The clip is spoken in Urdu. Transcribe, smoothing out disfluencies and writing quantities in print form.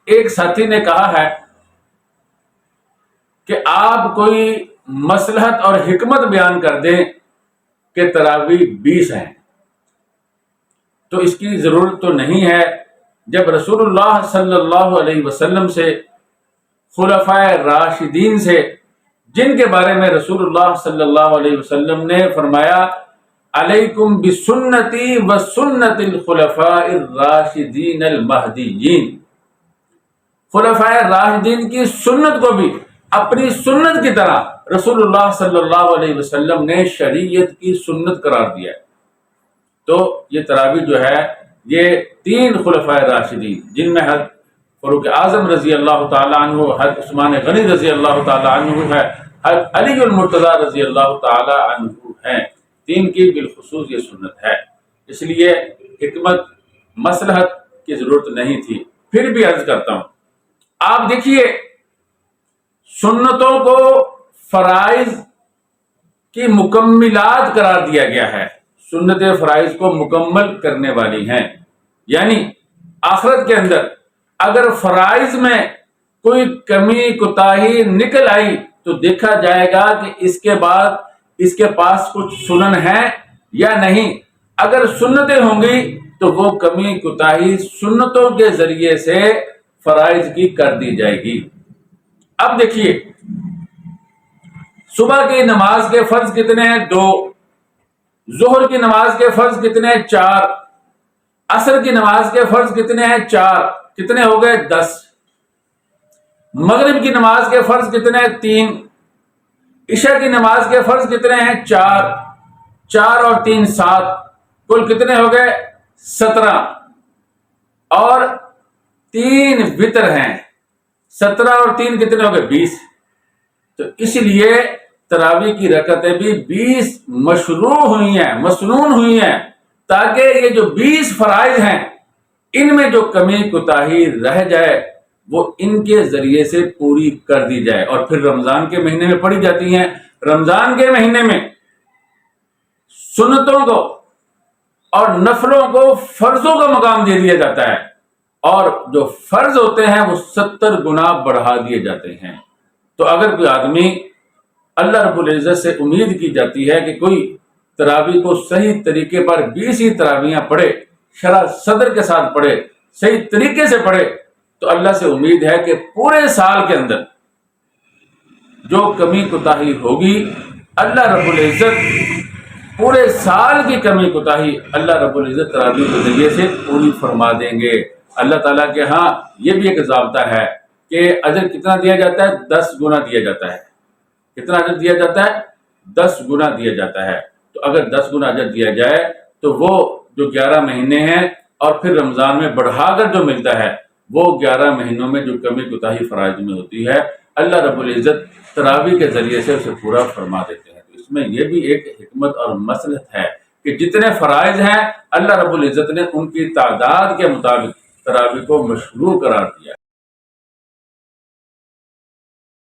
ایک ساتھی نے کہا ہے کہ آپ کوئی مصلحت اور حکمت بیان کر دیں کہ تراویح 20 ہیں، تو اس کی ضرورت تو نہیں ہے، جب رسول اللہ صلی اللہ علیہ وسلم سے، خلفائے راشدین سے، جن کے بارے میں رسول اللہ صلی اللہ علیہ وسلم نے فرمایا علیکم بسنتی و سنت الخلفاء الراشدین المہدیین، خلفائے راشدین کی سنت کو بھی اپنی سنت کی طرح رسول اللہ صلی اللہ علیہ وسلم نے شریعت کی سنت قرار دیا ہے۔ تو یہ تراویح جو ہے یہ 3 خلفائے راشدین، جن میں حضرت فاروق اعظم رضی اللہ تعالیٰ عنہ، حضرت عثمان غنی رضی اللہ تعالیٰ عنہ ہے، حضرت علی المرتضیٰ رضی اللہ تعالیٰ عنہ ہیں، 3 کی بالخصوص یہ سنت ہے، اس لیے حکمت مصلحت کی ضرورت نہیں تھی۔ پھر بھی عرض کرتا ہوں، آپ دیکھیے سنتوں کو فرائض کی مکملات قرار دیا گیا ہے، سنت فرائض کو مکمل کرنے والی ہیں، یعنی آخرت کے اندر اگر فرائض میں کوئی کمی کوتاہی نکل آئی تو دیکھا جائے گا کہ اس کے بعد اس کے پاس کچھ سنن ہے یا نہیں۔ اگر سنتیں ہوں گی تو وہ کمی کوتاہی سنتوں کے ذریعے سے فرائض کی کر دی جائے گی۔ اب دیکھیے صبح کی نماز کے فرض کتنے ہیں؟ 2۔ ظہر کی نماز کے فرض کتنے ہیں؟ 4۔ عصر کی نماز کے فرض کتنے ہیں؟ 4۔ کتنے ہو گئے؟ 10۔ مغرب کی نماز کے فرض کتنے ہیں؟ 3۔ عشاء کی نماز کے فرض کتنے ہیں؟ 4۔ 4 اور 3 7، کل کتنے ہو گئے؟ 17۔ اور 3 وتر ہیں، 17 اور 3 کتنے ہو گئے؟ 20۔ تو اس لیے تراویح کی رکعتیں بھی 20 مشروع ہوئی ہیں، مسنون ہوئی ہیں، تاکہ یہ جو 20 فرائض ہیں ان میں جو کمی کوتاہی رہ جائے وہ ان کے ذریعے سے پوری کر دی جائے۔ اور پھر رمضان کے مہینے میں پڑھی جاتی ہیں۔ رمضان کے مہینے میں سنتوں کو اور نفلوں کو فرضوں کا مقام دے دیا جاتا ہے، اور جو فرض ہوتے ہیں وہ 70 گنا بڑھا دیے جاتے ہیں۔ تو اگر کوئی آدمی، اللہ رب العزت سے امید کی جاتی ہے کہ کوئی تراویح کو صحیح طریقے پر 20 ہی تراویحاں پڑھے، شرح صدر کے ساتھ پڑھے، صحیح طریقے سے پڑھے، تو اللہ سے امید ہے کہ پورے سال کے اندر جو کمی کوتاہی ہوگی اللہ رب العزت پورے سال کی کمی کوتاہی اللہ رب العزت تراویح کے ذریعے سے پوری فرما دیں گے۔ اللہ تعالیٰ کے ہاں یہ بھی ایک ضابطہ ہے کہ اجر کتنا دیا جاتا ہے؟ 10 گنا دیا جاتا ہے۔ کتنا اجر دیا جاتا ہے؟ 10 گنا دیا جاتا ہے۔ تو اگر 10 گنا اجر دیا جائے تو وہ جو 11 مہینے ہیں اور پھر رمضان میں بڑھا کر جو ملتا ہے وہ 11 مہینوں میں جو کمی کوتاہی فرائض میں ہوتی ہے اللہ رب العزت تراویح کے ذریعے سے اسے پورا فرما دیتے ہیں۔ تو اس میں یہ بھی ایک حکمت اور مصلحت ہے کہ جتنے فرائض ہیں اللہ رب العزت نے ان کی تعداد کے مطابق تراویح کو مشروع قرار دیا۔